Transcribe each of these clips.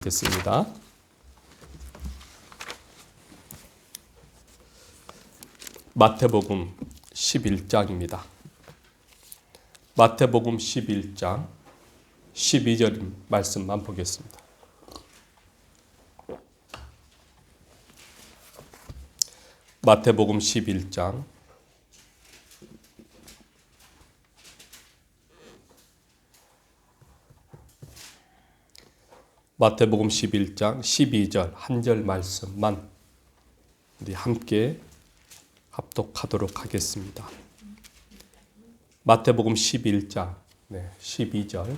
겠습니다. 마태복음 11장입니다. 마태복음 11장 12절 말씀만 보겠습니다. 마태복음 11장 마태복음 11장 12절 한 절 말씀만 우리 함께 합독하도록 하겠습니다. 마태복음 11장 12절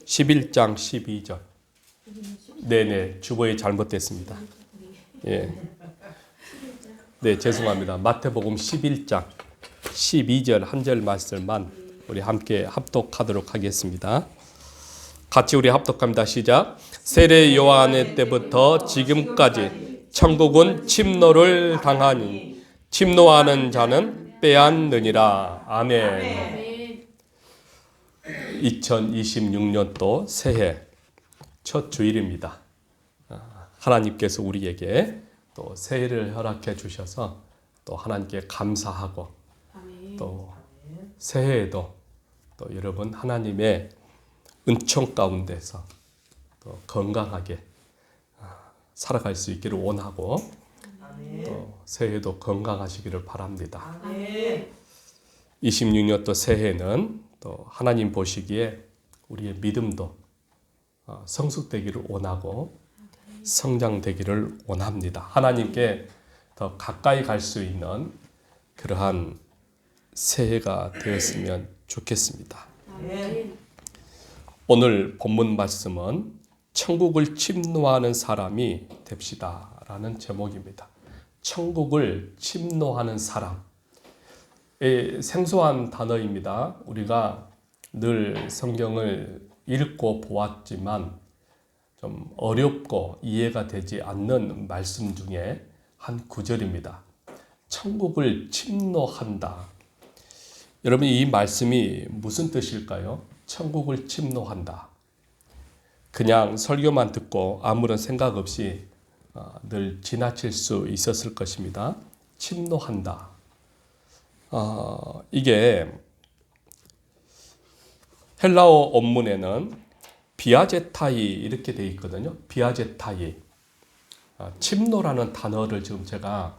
11장 12절 네네 주보에 잘못됐습니다. 네 죄송합니다. 마태복음 11장 12절 한 절 말씀만 우리 함께 합독하도록 하겠습니다. 같이 우리 합독합니다. 시작. 세례 요한의 때부터 지금까지 천국은 침노를 당하니 침노하는 자는 빼앗느니라. 아멘. 2026년도 새해 첫 주일입니다. 하나님께서 우리에게 또 새해를 허락해 주셔서 또 하나님께 감사하고 또 새해에도 또 여러분 하나님의 은총 가운데서 또 건강하게 살아갈 수 있기를 원하고 또 새해도 건강하시기를 바랍니다. 26년도 새해는 또 하나님 보시기에 우리의 믿음도 성숙되기를 원하고 성장되기를 원합니다. 하나님께 더 가까이 갈 수 있는 그러한 새해가 되었으면 좋겠습니다. 오늘 본문 말씀은 천국을 침노하는 사람이 됩시다 라는 제목입니다. 천국을 침노하는 사람. 생소한 단어입니다. 우리가 늘 성경을 읽고 보았지만 좀 어렵고 이해가 되지 않는 말씀 중에 한 구절입니다. 천국을 침노한다. 여러분 이 말씀이 무슨 뜻일까요? 천국을 침노한다. 그냥 설교만 듣고 아무런 생각 없이 늘 지나칠 수 있었을 것입니다. 침노한다. 이게 헬라어 원문에는 비아제타이 이렇게 되어 있거든요. 비아제타이. 침노라는 단어를 지금 제가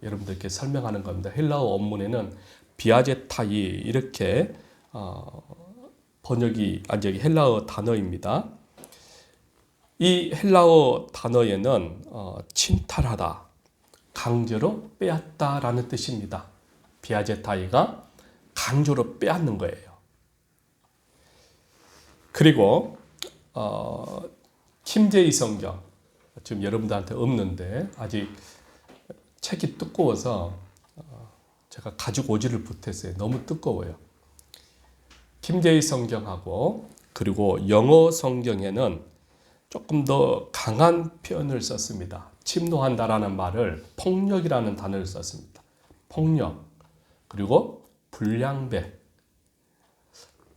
여러분들께 설명하는 겁니다. 헬라어 원문에는 비아제타이 이렇게 번역이 여기 헬라어 단어입니다. 이 헬라어 단어에는 침탈하다, 강제로 빼앗다라는 뜻입니다. 비아제타이가 강제로 빼앗는 거예요. 그리고 킴제이 성경 지금 여러분들한테 없는데 아직 책이 두꺼워서 제가 가지고 오지를 못했어요. 너무 두꺼워요. 킴제이 성경하고 그리고 영어 성경에는 조금 더 강한 표현을 썼습니다. 침노한다라는 말을 폭력이라는 단어를 썼습니다. 폭력 그리고 불량배.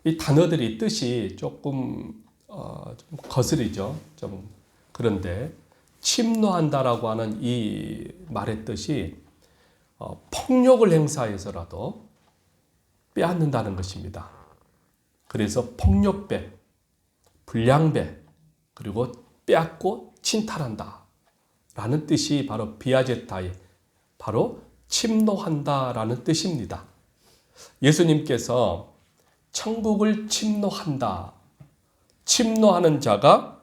이 단어들이 뜻이 조금 좀 거슬리죠. 좀 그런데 침노한다라고 하는 이 말의 뜻이 폭력을 행사해서라도 빼앗는다는 것입니다. 그래서 폭력배, 불량배, 그리고 빼앗고 침탈한다 라는 뜻이 바로 비아제타이, 바로 침노한다 라는 뜻입니다. 예수님께서 천국을 침노한다, 침노하는 자가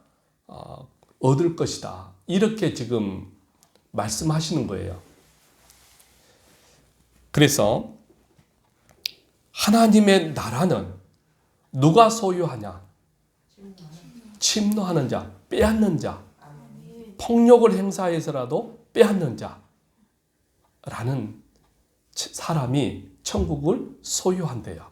얻을 것이다 이렇게 지금 말씀하시는 거예요. 그래서 하나님의 나라는 누가 소유하냐? 침노하는 자, 빼앗는 자, 폭력을 행사해서라도 빼앗는 자라는 사람이 천국을 소유한대요.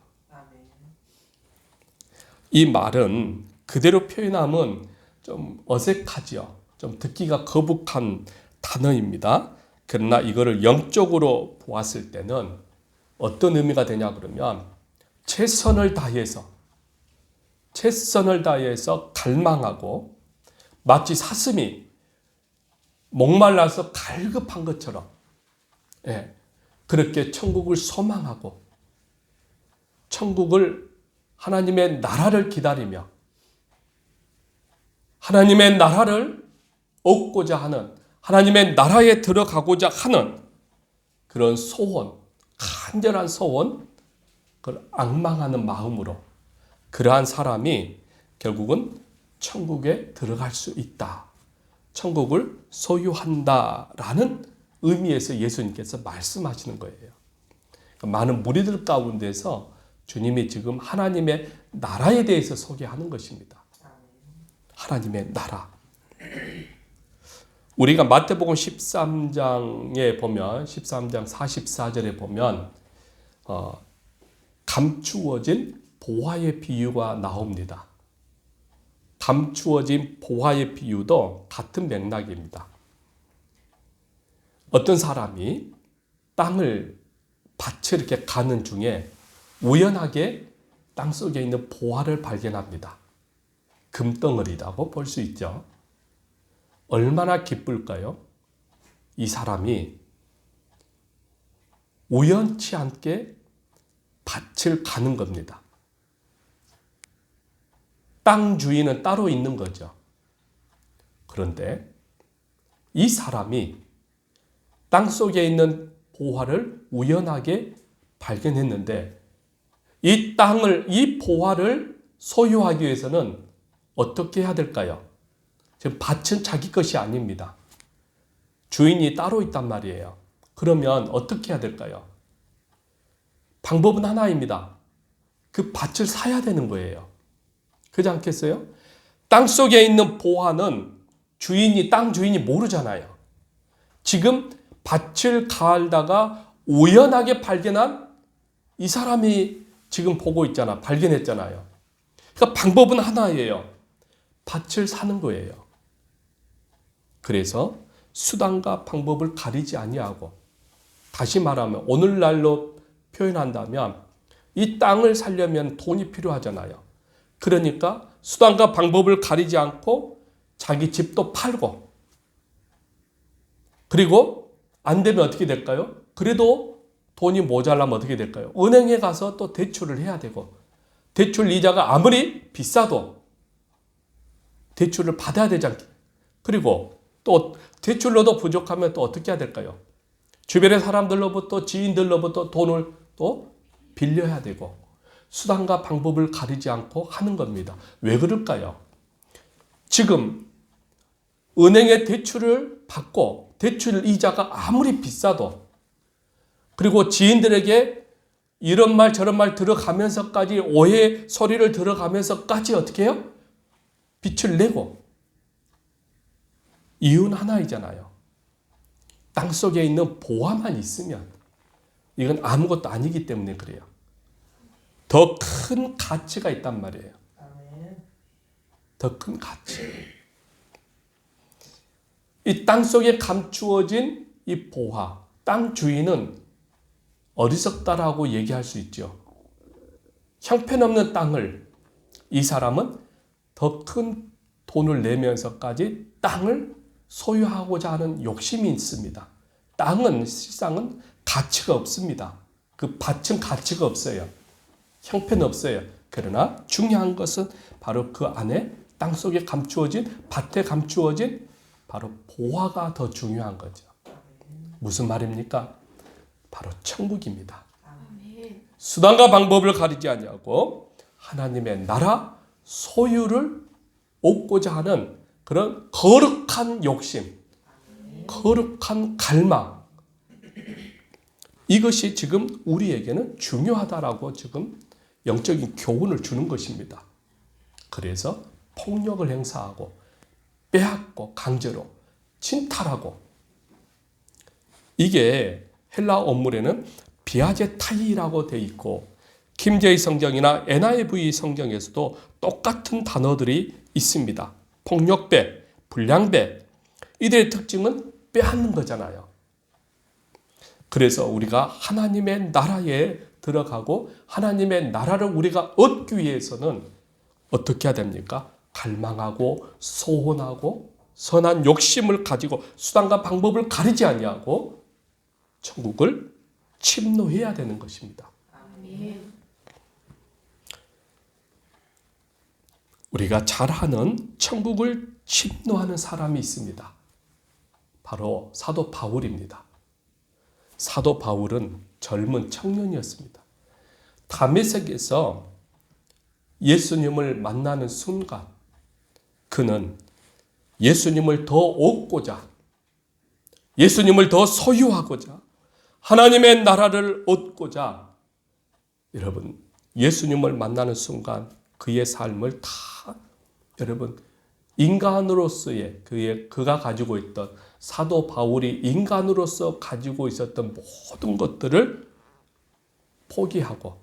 이 말은 그대로 표현하면 좀 어색하지요. 좀 듣기가 거북한 단어입니다. 그러나 이거를 영적으로 보았을 때는 어떤 의미가 되냐 그러면 최선을 다해서 갈망하고 마치 사슴이 목말라서 갈급한 것처럼 그렇게 천국을 소망하고 천국을 하나님의 나라를 기다리며 하나님의 나라를 얻고자 하는 하나님의 나라에 들어가고자 하는 그런 소원, 간절한 소원, 그걸 앙망하는 마음으로 그러한 사람이 결국은 천국에 들어갈 수 있다. 천국을 소유한다라는 의미에서 예수님께서 말씀하시는 거예요. 많은 무리들 가운데서 주님이 지금 하나님의 나라에 대해서 소개하는 것입니다. 하나님의 나라. 우리가 마태복음 13장에 보면 13장 44절에 보면 감추어진 보화의 비유가 나옵니다. 감추어진 보화의 비유도 같은 맥락입니다. 어떤 사람이 밭을 이렇게 가는 중에 우연하게 땅속에 있는 보화를 발견합니다. 금덩어리라고 볼 수 있죠. 얼마나 기쁠까요? 이 사람이 우연치 않게 밭을 가는 겁니다. 땅 주인은 따로 있는 거죠. 그런데 이 사람이 땅 속에 있는 보화를 우연하게 발견했는데 이 땅을, 이 보화를 소유하기 위해서는 어떻게 해야 될까요? 지금 밭은 자기 것이 아닙니다. 주인이 따로 있단 말이에요. 그러면 어떻게 해야 될까요? 방법은 하나입니다. 그 밭을 사야 되는 거예요. 그렇지 않겠어요? 땅 속에 있는 보화는 땅 주인이 모르잖아요. 지금 밭을 갈다가 우연하게 발견한 이 사람이 지금 보고 있잖아. 발견했잖아요. 그러니까 방법은 하나예요. 밭을 사는 거예요. 그래서 수단과 방법을 가리지 아니하고, 다시 말하면 오늘날로 표현한다면 이 땅을 살려면 돈이 필요하잖아요. 그러니까 수단과 방법을 가리지 않고 자기 집도 팔고, 그리고 안 되면 어떻게 될까요? 그래도 돈이 모자라면 어떻게 될까요? 은행에 가서 또 대출을 해야 되고, 대출 이자가 아무리 비싸도 대출을 받아야 되지 않겠어요? 그리고 또 대출로도 부족하면 또 어떻게 해야 될까요? 주변의 사람들로부터, 지인들로부터 돈을 또 빌려야 되고, 수단과 방법을 가리지 않고 하는 겁니다. 왜 그럴까요? 지금 은행에 대출을 받고 대출 이자가 아무리 비싸도, 그리고 지인들에게 이런 말 저런 말 들어가면서까지, 오해 소리를 들어가면서까지 어떻게 해요? 빚을 내고, 이유는 하나이잖아요. 땅속에 있는 보화만 있으면 이건 아무것도 아니기 때문에 그래요. 더 큰 가치가 있단 말이에요. 더 큰 가치. 이 땅속에 감추어진 이 보화, 땅 주인은 어리석다라고 얘기할 수 있죠. 형편없는 땅을 이 사람은 더 큰 돈을 내면서까지 땅을 소유하고자 하는 욕심이 있습니다. 땅은 실상은 가치가 없습니다. 그 밭은 가치가 없어요. 형편없어요. 그러나 중요한 것은 바로 그 안에 땅속에 감추어진, 밭에 감추어진 바로 보화가 더 중요한 거죠. 무슨 말입니까? 바로 천국입니다. 수단과 방법을 가리지 아니하고 하나님의 나라 소유를 얻고자 하는 그런 거룩한 욕심, 거룩한 갈망, 이것이 지금 우리에게는 중요하다라고 지금 영적인 교훈을 주는 것입니다. 그래서 폭력을 행사하고 빼앗고 강제로 침탈하고, 이게 헬라 어물에는 비아제타이라고 되어 있고 킴제이 성경이나 NIV 성경에서도 똑같은 단어들이 있습니다. 폭력배, 불량배, 이들의 특징은 빼앗는 거잖아요. 그래서 우리가 하나님의 나라에 들어가고 하나님의 나라를 우리가 얻기 위해서는 어떻게 해야 됩니까? 갈망하고 소원하고 선한 욕심을 가지고 수단과 방법을 가리지 아니하고 천국을 침노해야 되는 것입니다. 우리가 잘 아는 천국을 침노하는 사람이 있습니다. 바로 사도 바울입니다. 사도 바울은 젊은 청년이었습니다. 다메섹에서 예수님을 만나는 순간 그는 예수님을 더 얻고자, 예수님을 더 소유하고자, 하나님의 나라를 얻고자, 여러분 예수님을 만나는 순간 그의 삶을 다 여러분 인간으로서의 그가 가지고 있던, 사도 바울이 인간으로서 가지고 있었던 모든 것들을 포기하고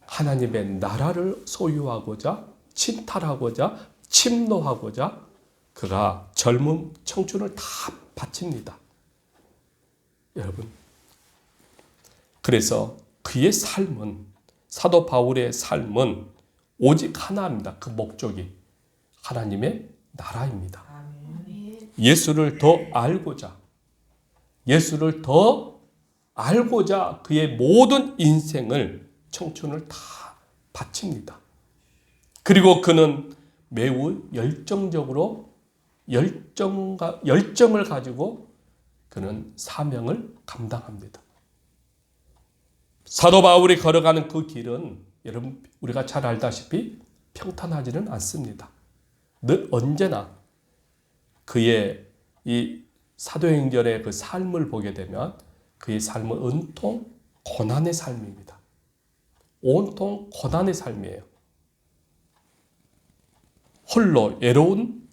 하나님의 나라를 소유하고자, 침탈하고자, 침노하고자 그가 젊은 청춘을 다 바칩니다. 여러분, 그래서 그의 삶은, 사도 바울의 삶은 오직 하나입니다. 그 목적이 하나님의 나라입니다. 예수를 더 알고자, 예수를 더 알고자 그의 모든 인생을, 청춘을 다 바칩니다. 그리고 그는 매우 열정적으로 열정을 가지고 그는 사명을 감당합니다. 사도 바울이 걸어가는 그 길은 여러분 우리가 잘 알다시피 평탄하지는 않습니다. 늘 언제나 그의 이 사도행전의 그 삶을 보게 되면 그의 삶은 온통 고난의 삶입니다. 온통 고난의 삶이에요. 홀로 외로운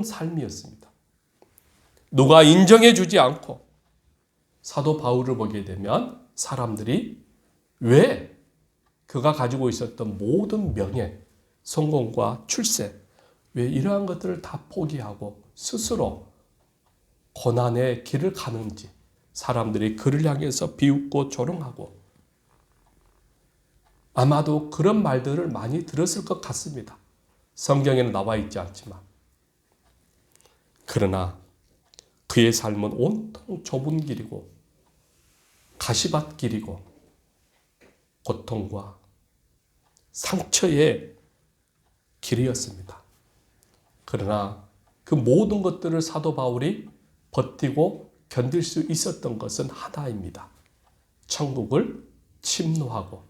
삶이었습니다. 누가 인정해 주지 않고 사도 바울을 보게 되면 사람들이 왜 그가 가지고 있었던 모든 명예, 성공과 출세, 왜 이러한 것들을 다 포기하고 스스로 고난의 길을 가는지 사람들이 그를 향해서 비웃고 조롱하고 아마도 그런 말들을 많이 들었을 것 같습니다. 성경에는 나와 있지 않지만. 그러나 그의 삶은 온통 좁은 길이고 가시밭 길이고 고통과 상처의 길이었습니다. 그러나 그 모든 것들을 사도 바울이 버티고 견딜 수 있었던 것은 하나입니다. 천국을 침노하고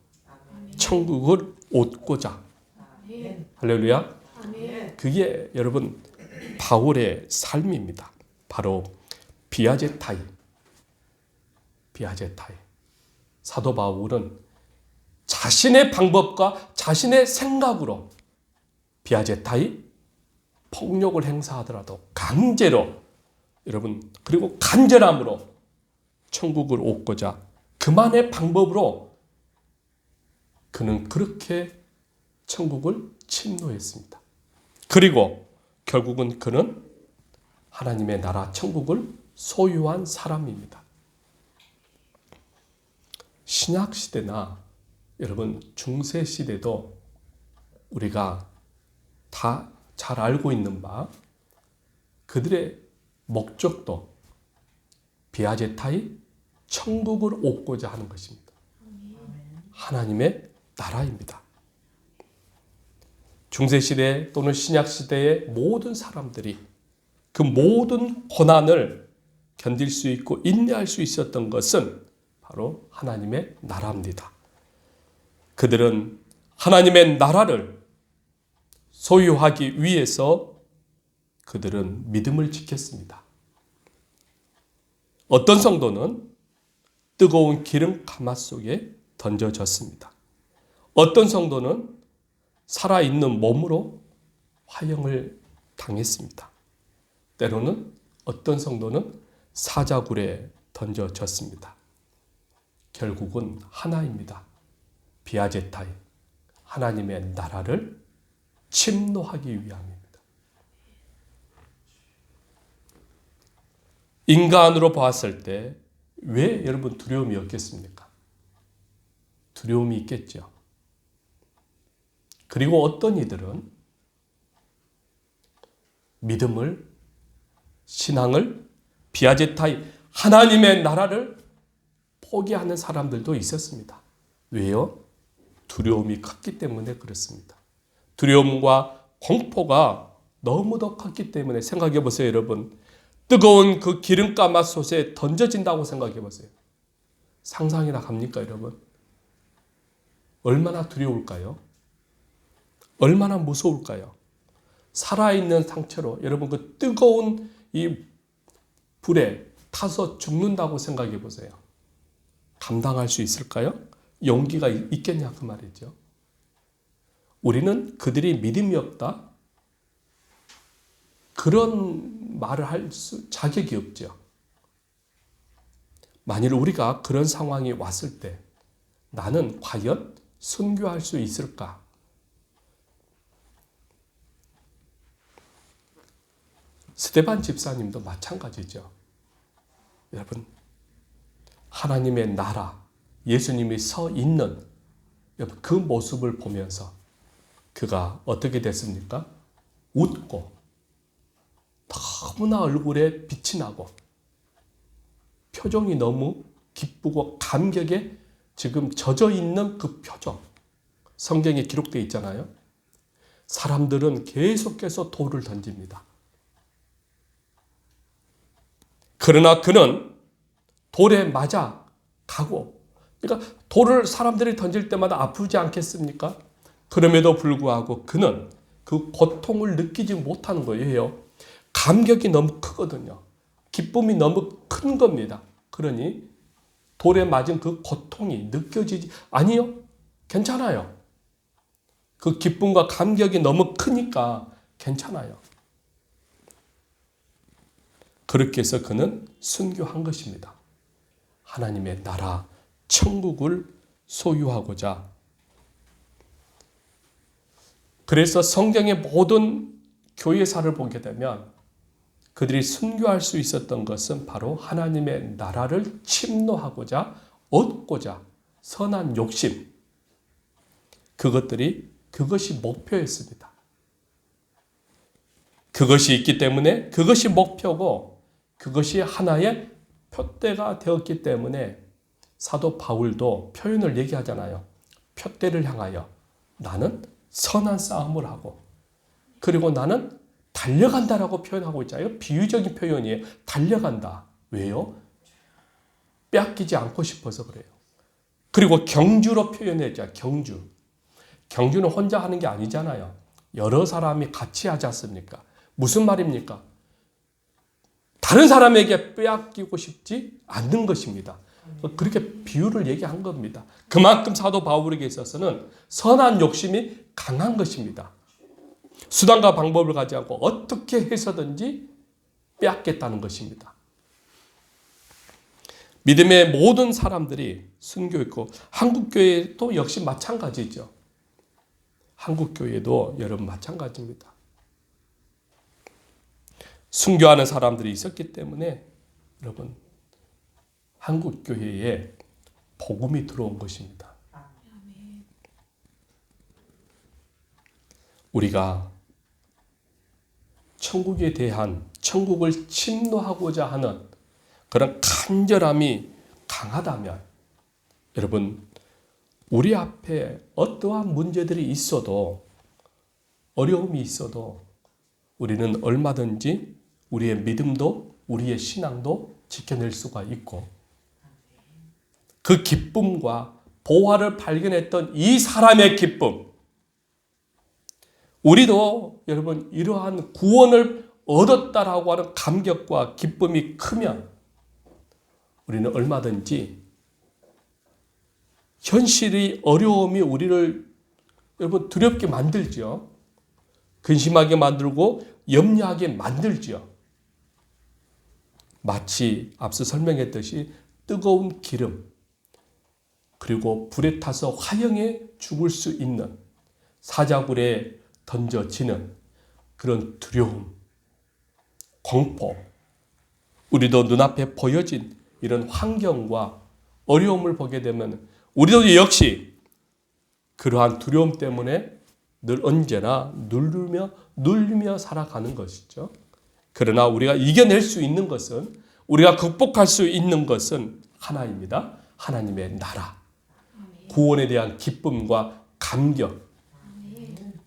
천국을 얻고자. 할렐루야. 그게 여러분 바울의 삶입니다. 바로 비아제타이. 사도 바울은 자신의 방법과 자신의 생각으로 비아제타이, 폭력을 행사하더라도 강제로 여러분 그리고 간절함으로 천국을 얻고자 그만의 방법으로 그는 그렇게 천국을 침노했습니다. 그리고 결국은 그는 하나님의 나라 천국을 소유한 사람입니다. 신약시대나 여러분 중세시대도 우리가 다 잘 알고 있는 바 그들의 목적도 비아제타이 천국을 얻고자 하는 것입니다. 하나님의 나라입니다. 중세시대 또는 신약시대의 모든 사람들이 그 모든 고난을 견딜 수 있고 인내할 수 있었던 것은 바로 하나님의 나라입니다. 그들은 하나님의 나라를 소유하기 위해서 그들은 믿음을 지켰습니다. 어떤 성도는 뜨거운 기름 가마 속에 던져졌습니다. 어떤 성도는 살아있는 몸으로 화형을 당했습니다. 때로는 어떤 성도는 사자굴에 던져졌습니다. 결국은 하나입니다. 비아제타이, 하나님의 나라를 침노하기 위함입니다. 인간으로 보았을 때 왜 여러분 두려움이 없겠습니까? 두려움이 있겠죠. 그리고 어떤 이들은 믿음을, 신앙을, 비아제타이 하나님의 나라를 포기하는 사람들도 있었습니다. 왜요? 두려움이 컸기 때문에 그렇습니다. 두려움과 공포가 너무도 컸기 때문에 생각해 보세요, 여러분. 뜨거운 그 기름가마솥에 던져진다고 생각해 보세요. 상상이나 갑니까, 여러분? 얼마나 두려울까요? 얼마나 무서울까요? 살아있는 상태로 여러분 그 뜨거운 이 불에 타서 죽는다고 생각해 보세요. 감당할 수 있을까요? 용기가 있겠냐 그 말이죠. 우리는 그들이 믿음이 없다? 그런 말을 할 자격이 없죠. 만일 우리가 그런 상황이 왔을 때 나는 과연 순교할 수 있을까? 스데반 집사님도 마찬가지죠. 여러분, 하나님의 나라, 예수님이 서 있는 그 모습을 보면서 그가 어떻게 됐습니까? 웃고 너무나 얼굴에 빛이 나고 표정이 너무 기쁘고 감격에 지금 젖어 있는 그 표정. 성경에 기록되어 있잖아요. 사람들은 계속해서 돌을 던집니다. 그러나 그는 돌에 맞아 가고, 그러니까 돌을 사람들이 던질 때마다 아프지 않겠습니까? 그럼에도 불구하고 그는 그 고통을 느끼지 못하는 거예요. 감격이 너무 크거든요. 기쁨이 너무 큰 겁니다. 그러니 돌에 맞은 그 고통이 느껴지지, 아니요, 괜찮아요. 그 기쁨과 감격이 너무 크니까 괜찮아요. 그렇게 해서 그는 순교한 것입니다. 하나님의 나라, 천국을 소유하고자. 그래서 성경의 모든 교회사를 보게 되면 그들이 순교할 수 있었던 것은 바로 하나님의 나라를 침노하고자, 얻고자, 선한 욕심. 그것이 목표였습니다. 그것이 있기 때문에 그것이 목표고 그것이 하나의 표대가 되었기 때문에 사도 바울도 표현을 얘기하잖아요. 표대를 향하여 나는 선한 싸움을 하고, 그리고 나는 달려간다라고 표현하고 있잖아요. 비유적인 표현이에요. 달려간다. 왜요? 빼앗기지 않고 싶어서 그래요. 그리고 경주로 표현했죠. 경주. 경주는 혼자 하는 게 아니잖아요. 여러 사람이 같이 하지 않습니까? 무슨 말입니까? 다른 사람에게 빼앗기고 싶지 않는 것입니다. 그렇게 비유를 얘기한 겁니다. 그만큼 사도 바울에게 있어서는 선한 욕심이 강한 것입니다. 수단과 방법을 가지 않고 어떻게 해서든지 빼앗겠다는 것입니다. 믿음의 모든 사람들이 순교했고, 한국교회도 역시 마찬가지죠. 한국교회도 여러분 마찬가지입니다. 순교하는 사람들이 있었기 때문에 여러분 한국교회에 복음이 들어온 것입니다. 우리가 천국에 대한, 천국을 침노하고자 하는 그런 간절함이 강하다면 여러분, 우리 앞에 어떠한 문제들이 있어도, 어려움이 있어도 우리는 얼마든지 우리의 믿음도, 우리의 신앙도 지켜낼 수가 있고, 그 기쁨과 보화를 발견했던 이 사람의 기쁨, 우리도 여러분 이러한 구원을 얻었다라고 하는 감격과 기쁨이 크면 우리는 얼마든지 현실의 어려움이 우리를 여러분 두렵게 만들죠. 근심하게 만들고 염려하게 만들죠. 마치 앞서 설명했듯이 뜨거운 기름, 그리고 불에 타서 화형에 죽을 수 있는, 사자굴에 던져지는 그런 두려움, 공포, 우리도 눈앞에 보여진 이런 환경과 어려움을 보게 되면 우리도 역시 그러한 두려움 때문에 늘 언제나 눌리며 살아가는 것이죠. 그러나 우리가 이겨낼 수 있는 것은, 우리가 극복할 수 있는 것은 하나입니다. 하나님의 나라, 구원에 대한 기쁨과 감격,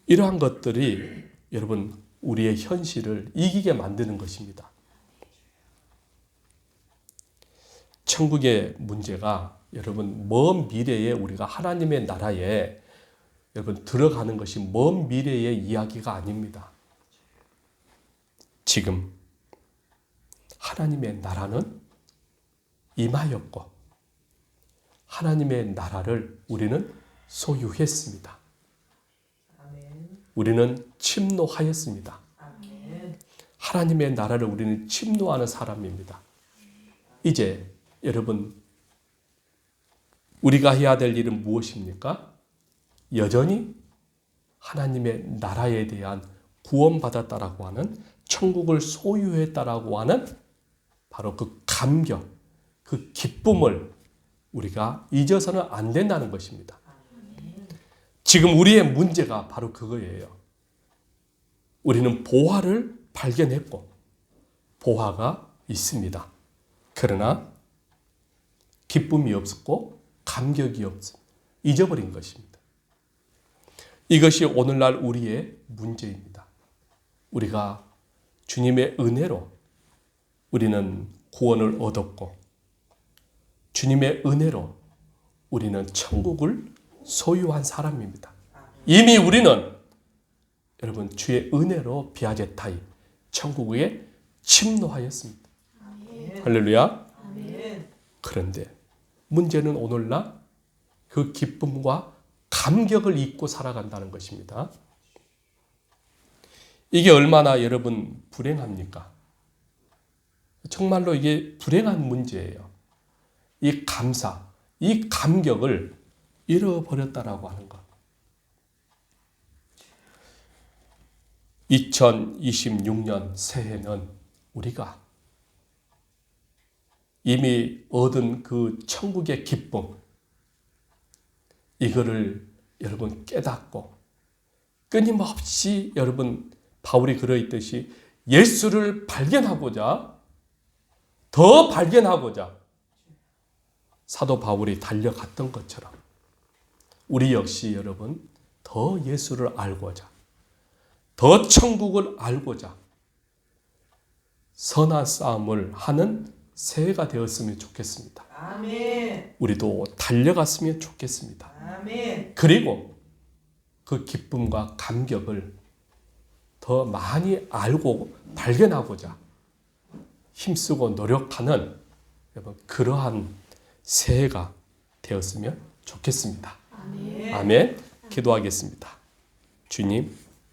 이러한 것들이 여러분 우리의 현실을 이기게 만드는 것입니다. 천국의 문제가 여러분 먼 미래에 우리가 하나님의 나라에 여러분 들어가는 것이 먼 미래의 이야기가 아닙니다. 지금 하나님의 나라는 임하였고 하나님의 나라를 우리는 소유했습니다. 우리는 침노하였습니다. 하나님의 나라를 우리는 침노하는 사람입니다. 이제 여러분 우리가 해야 될 일은 무엇입니까? 여전히 하나님의 나라에 대한 구원받았다라고 하는, 천국을 소유했다라고 하는 바로 그 감격, 그 기쁨을 우리가 잊어서는 안 된다는 것입니다. 지금 우리의 문제가 바로 그거예요. 우리는 보화를 발견했고 보화가 있습니다. 그러나 기쁨이 없었고 감격이 없습니다. 잊어버린 것입니다. 이것이 오늘날 우리의 문제입니다. 우리가 주님의 은혜로 우리는 구원을 얻었고 주님의 은혜로 우리는 천국을 소유한 사람입니다. 이미 우리는 여러분 주의 은혜로 비아제타이 천국에 침노하였습니다. 할렐루야. 그런데 문제는 오늘날 그 기쁨과 감격을 잊고 살아간다는 것입니다. 이게 얼마나 여러분 불행합니까? 정말로 이게 불행한 문제예요. 이 감사, 이 감격을 잃어버렸다라고 하는 것. 2026년 새해는 우리가 이미 얻은 그 천국의 기쁨, 이거를 여러분 깨닫고 끊임없이 여러분 바울이 그러했듯이 예수를 발견하고자, 더 발견하고자 사도 바울이 달려갔던 것처럼 우리 역시 여러분 더 예수를 알고자, 더 천국을 알고자 선한 싸움을 하는 새해가 되었으면 좋겠습니다. 아멘. 우리도 달려갔으면 좋겠습니다. 아멘. 그리고 그 기쁨과 감격을 더 많이 알고 발견하고자 힘쓰고 노력하는 그러한 새해가 되었으면 좋겠습니다. 아멘. 아멘. 기도하겠습니다. 주님,